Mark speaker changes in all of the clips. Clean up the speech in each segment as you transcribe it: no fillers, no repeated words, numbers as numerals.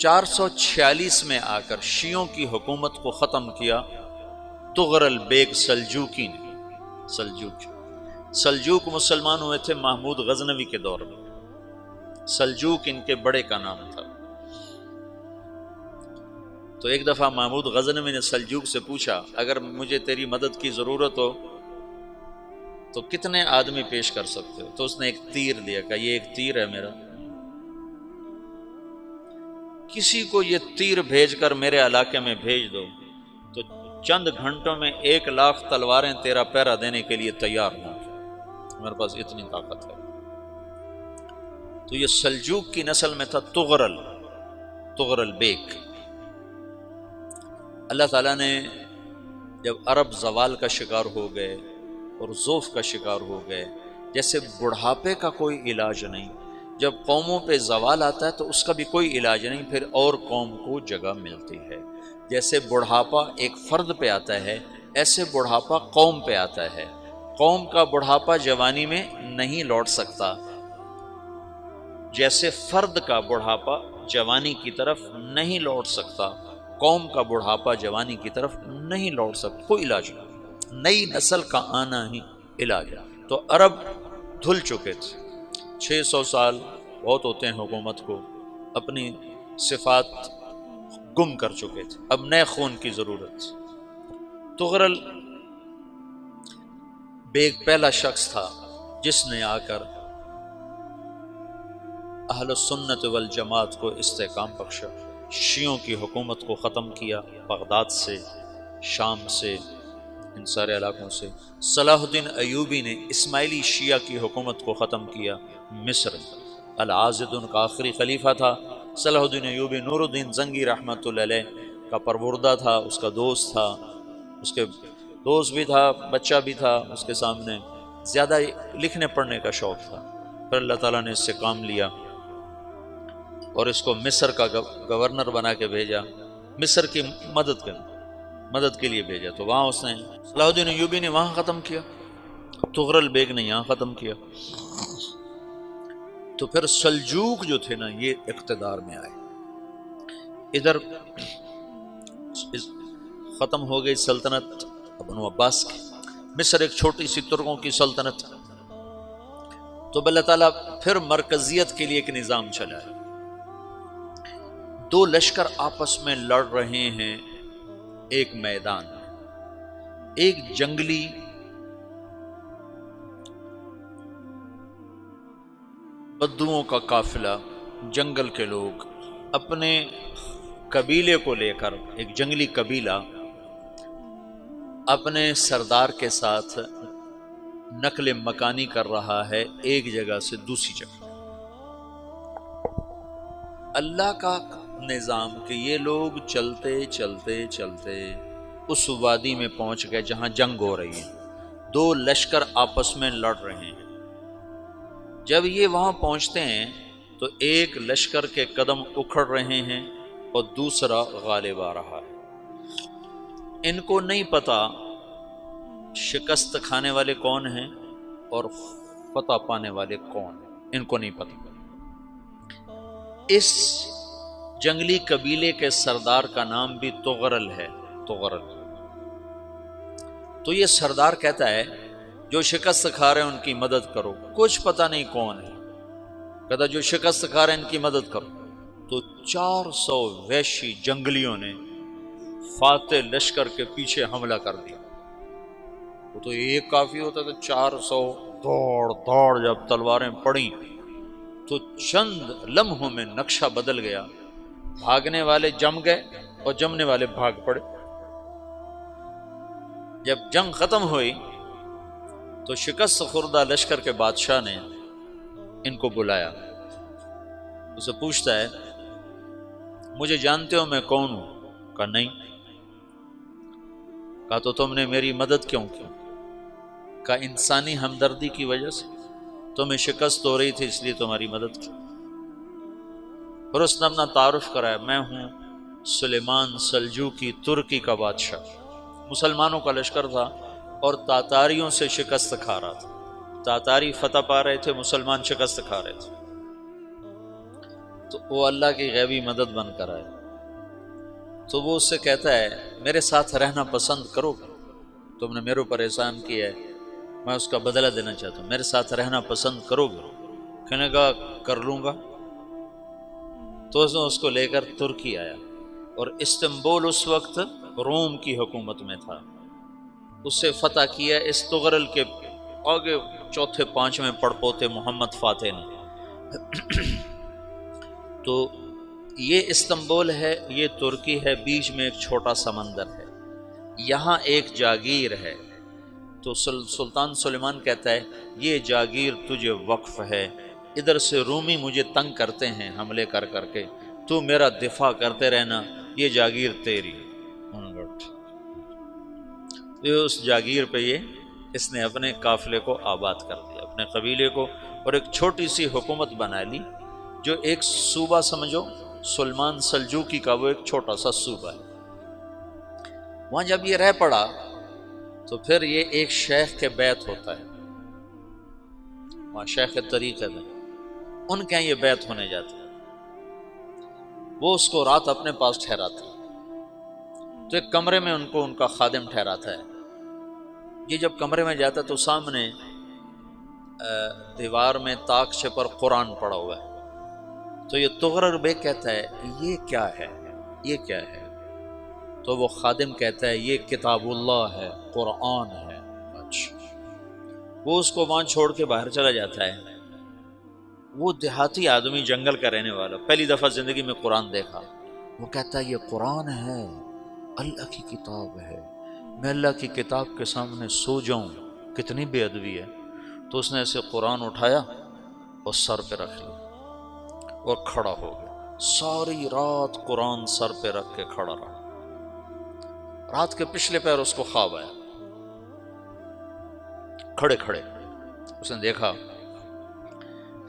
Speaker 1: 446 میں آ کر شیعوں کی حکومت کو ختم کیا طغرل بیگ سلجوقی نے۔ سلجوق مسلمان ہوئے تھے محمود غزنوی کے دور میں، سلجوق ان کے بڑے کا نام تھا۔ تو ایک دفعہ محمود غزنوی نے سلجوق سے پوچھا اگر مجھے تیری مدد کی ضرورت ہو تو کتنے آدمی پیش کر سکتے ہو؟ تو اس نے ایک تیر دیا، کہا یہ ایک تیر ہے میرا، کسی کو یہ تیر بھیج کر میرے علاقے میں بھیج دو تو چند گھنٹوں میں 1,00,000 تلواریں تیرا پہرا دینے کے لیے تیار ہوں، میرے پاس اتنی طاقت ہے۔ تو یہ سلجوق کی نسل میں تھا طغرل بیگ۔ اللہ تعالیٰ نے جب عرب زوال کا شکار ہو گئے اور ضعف کا شکار ہو گئے، جیسے بڑھاپے کا کوئی علاج نہیں، جب قوموں پہ زوال آتا ہے تو اس کا بھی کوئی علاج نہیں، پھر اور قوم کو جگہ ملتی ہے۔ جیسے بڑھاپا ایک فرد پہ آتا ہے، ایسے بڑھاپا قوم پہ آتا ہے۔ قوم کا بڑھاپا جوانی میں نہیں لوٹ سکتا، جیسے فرد کا بڑھاپا جوانی کی طرف نہیں لوٹ سکتا، قوم کا بڑھاپا جوانی کی طرف نہیں لوٹ سکتا، کوئی علاج نہیں، نئی نسل کا آنا ہی علاج ہے۔ تو عرب دھل چکے تھے، 600 سال بہت ہوتے ہیں حکومت کو، اپنی صفات گم کر چکے تھے، اب نئے خون کی ضرورت تھی۔ طغرل بیگ پہلا شخص تھا جس نے آ کر اہل السنت والجماعت کو استحکام بخشا، شیعوں کی حکومت کو ختم کیا، بغداد سے، شام سے، ان سارے علاقوں سے۔ صلاح الدین ایوبی نے اسماعیلی شیعہ کی حکومت کو ختم کیا، مصر۔ العاضد ان کا آخری خلیفہ تھا۔ صلاح الدین ایوبی نور الدین زنگی رحمۃ اللہ علیہ کا پروردہ تھا، اس کا دوست تھا، اس کے دوست بھی تھا، بچہ بھی تھا اس کے سامنے، زیادہ لکھنے پڑھنے کا شوق تھا۔ پھر اللہ تعالیٰ نے اس سے کام لیا اور اس کو مصر کا گورنر بنا کے بھیجا، مصر کی مدد کے لیے بھیجا۔ تو وہاں اس نے صلاح الدین ایوبی نے وہاں ختم کیا، طغرل بیگ نے یہاں ختم کیا۔ تو پھر سلجوق جو تھے نا یہ اقتدار میں آئے، ادھر ختم ہو گئی سلطنت بنو عباس کی، مصر ایک چھوٹی سی ترکوں کی سلطنت۔ تو اللہ تعالیٰ پھر مرکزیت کے لیے ایک نظام چلائے، دو لشکر آپس میں لڑ رہے ہیں ایک میدان میں، ایک جنگلی بدوؤں کا قافلہ، جنگل کے لوگ اپنے قبیلے کو لے کر، ایک جنگلی قبیلہ اپنے سردار کے ساتھ نقل مکانی کر رہا ہے ایک جگہ سے دوسری جگہ۔ اللہ کا نظام کہ یہ لوگ چلتے چلتے چلتے اس وادی میں پہنچ گئے جہاں جنگ ہو رہی ہے، دو لشکر آپس میں لڑ رہے ہیں۔ جب یہ وہاں پہنچتے ہیں تو ایک لشکر کے قدم اکھڑ رہے ہیں اور دوسرا غالب آ رہا ہے۔ ان کو نہیں پتا شکست کھانے والے کون ہیں اور فتح پانے والے کون ہیں، ان کو نہیں پتا۔ اس جنگلی قبیلے کے سردار کا نام بھی طغرل ہے، طغرل۔ تو یہ سردار کہتا ہے جو شکست کھا رہے ہیں ان کی مدد کرو، کچھ پتہ نہیں کون ہے، کہتا جو شکست کھا رہے ہیں ان کی مدد کرو۔ تو 400 وحشی جنگلیوں نے فاتح لشکر کے پیچھے حملہ کر دیا۔ وہ تو ایک کافی ہوتا تھا، 400 دوڑ جب تلواریں پڑیں تو چند لمحوں میں نقشہ بدل گیا، بھاگنے والے جم گئے اور جمنے والے بھاگ پڑے۔ جب جنگ ختم ہوئی تو شکست خوردہ لشکر کے بادشاہ نے ان کو بلایا، اسے پوچھتا ہے مجھے جانتے ہو میں کون ہوں؟ کہا نہیں۔ کہا تو تم نے میری مدد کیوں کی؟ کہا انسانی ہمدردی کی وجہ سے، تمہیں شکست ہو رہی تھی اس لیے تمہاری مدد کی۔ پھر اس نے اپنا تعارف کرایا، میں ہوں سلیمان سلجوقی، ترکی کا بادشاہ۔ مسلمانوں کا لشکر تھا اور تاتاریوں سے شکست کھا رہا تھا، تاتاری فتح پا رہے تھے، مسلمان شکست کھا رہے تھے۔ تو وہ اللہ کی غیبی مدد بن کر آئے، تو وہ اس سے کہتا ہے میرے ساتھ رہنا پسند کرو گے؟ تم نے میرے اوپر احسان کیا ہے، میں اس کا بدلہ دینا چاہتا ہوں، میرے ساتھ رہنا پسند کرو گے؟ کہنے کا کر لوں گا۔ تو اس کو لے کر ترکی آیا، اور استنبول اس وقت روم کی حکومت میں تھا، اسے فتح کیا اس تغرل کے آگے چوتھے پانچویں پڑپوتے محمد فاتح نے۔ تو یہ استنبول ہے، یہ ترکی ہے، بیچ میں ایک چھوٹا سمندر ہے، یہاں ایک جاگیر ہے۔ تو سلطان سلیمان کہتا ہے یہ جاگیر تجھے وقف ہے، ادھر سے رومی مجھے تنگ کرتے ہیں حملے کر کر کے، تو میرا دفاع کرتے رہنا، یہ جاگیر تیری۔ اس جاگیر پہ اس نے اپنے قافلے کو آباد کر دیا، اپنے قبیلے کو، اور ایک چھوٹی سی حکومت بنا لی، جو ایک صوبہ سمجھو سلمان سلجوقی کا، وہ ایک چھوٹا سا صوبہ ہے۔ وہاں جب یہ رہ پڑا تو پھر یہ ایک شیخ کے بیعت ہوتا ہے، وہاں شیخ طریقت ہے، ان کے یہ بیعت ہونے جاتا ہے، وہ اس کو رات اپنے پاس ٹھہراتا ہے، تو ایک کمرے میں ان کو ان کا خادم ٹھہراتا ہے۔ یہ جب کمرے میں جاتا ہے تو سامنے دیوار میں طاقچے پر قرآن پڑا ہوا ہے، تو یہ تغرل بیگ کہتا ہے یہ کیا ہے، یہ کیا ہے؟ تو وہ خادم کہتا ہے یہ کتاب اللہ ہے، قرآن ہے۔ اچھا، وہ اس کو وہاں چھوڑ کے باہر چلا جاتا ہے۔ وہ دیہاتی آدمی، جنگل کا رہنے والا، پہلی دفعہ زندگی میں قرآن دیکھا، وہ کہتا ہے یہ قرآن ہے، اللہ کی کتاب ہے، میں اللہ کی کتاب کے سامنے سو جاؤں، کتنی بے ادبی ہے۔ تو اس نے ایسے قرآن اٹھایا اور سر پہ رکھ لیا اور کھڑا ہو گیا، ساری رات قرآن سر پہ رکھ کے کھڑا رہا۔ رات کے پچھلے پہر اس کو خواب آیا، کھڑے کھڑے اس نے دیکھا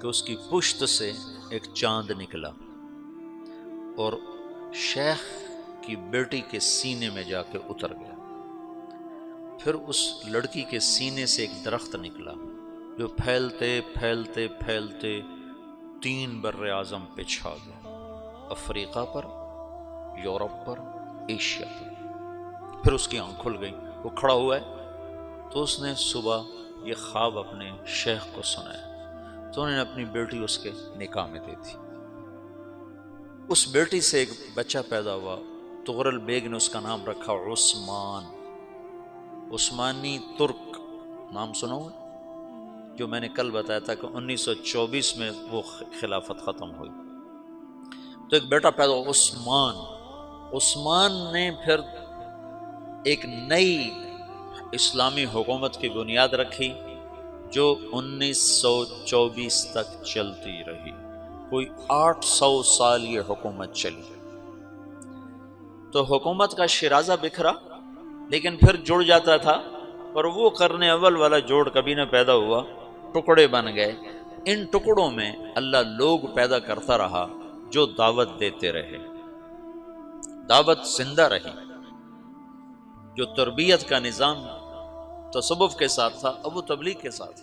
Speaker 1: کہ اس کی پشت سے ایک چاند نکلا اور شیخ کی بیٹی کے سینے میں جا کے اتر گیا۔ پھر اس لڑکی کے سینے سے ایک درخت نکلا جو پھیلتے پھیلتے پھیلتے 3 بر اعظم پہ چھا گیا، افریقہ پر، یورپ پر، ایشیا پر۔ پھر اس کی آنکھ کھل گئی، وہ کھڑا ہوا ہے، تو اس نے صبح یہ خواب اپنے شیخ کو سنایا، تو انہوں نے اپنی بیٹی اس کے نکاح میں دے دی۔ اس بیٹی سے ایک بچہ پیدا ہوا، تغرل بیگ نے اس کا نام رکھا عثمان، عثمانی ترک نام سنا ہوا، جو میں نے کل بتایا تھا کہ 1924 میں وہ خلافت ختم ہوئی۔ تو ایک بیٹا پیدا ہوا عثمان۔ عثمان نے پھر ایک نئی اسلامی حکومت کی بنیاد رکھی جو 1924 تک چلتی رہی، کوئی 800 سال یہ حکومت چلی۔ تو حکومت کا شیرازہ بکھرا لیکن پھر جڑ جاتا تھا، پر وہ قرن اول والا جوڑ کبھی نہ پیدا ہوا، ٹکڑے بن گئے۔ ان ٹکڑوں میں اللہ لوگ پیدا کرتا رہا جو دعوت دیتے رہے، دعوت زندہ رہی۔ جو تربیت کا نظام تصوف کے ساتھ تھا اب وہ تبلیغ کے ساتھ،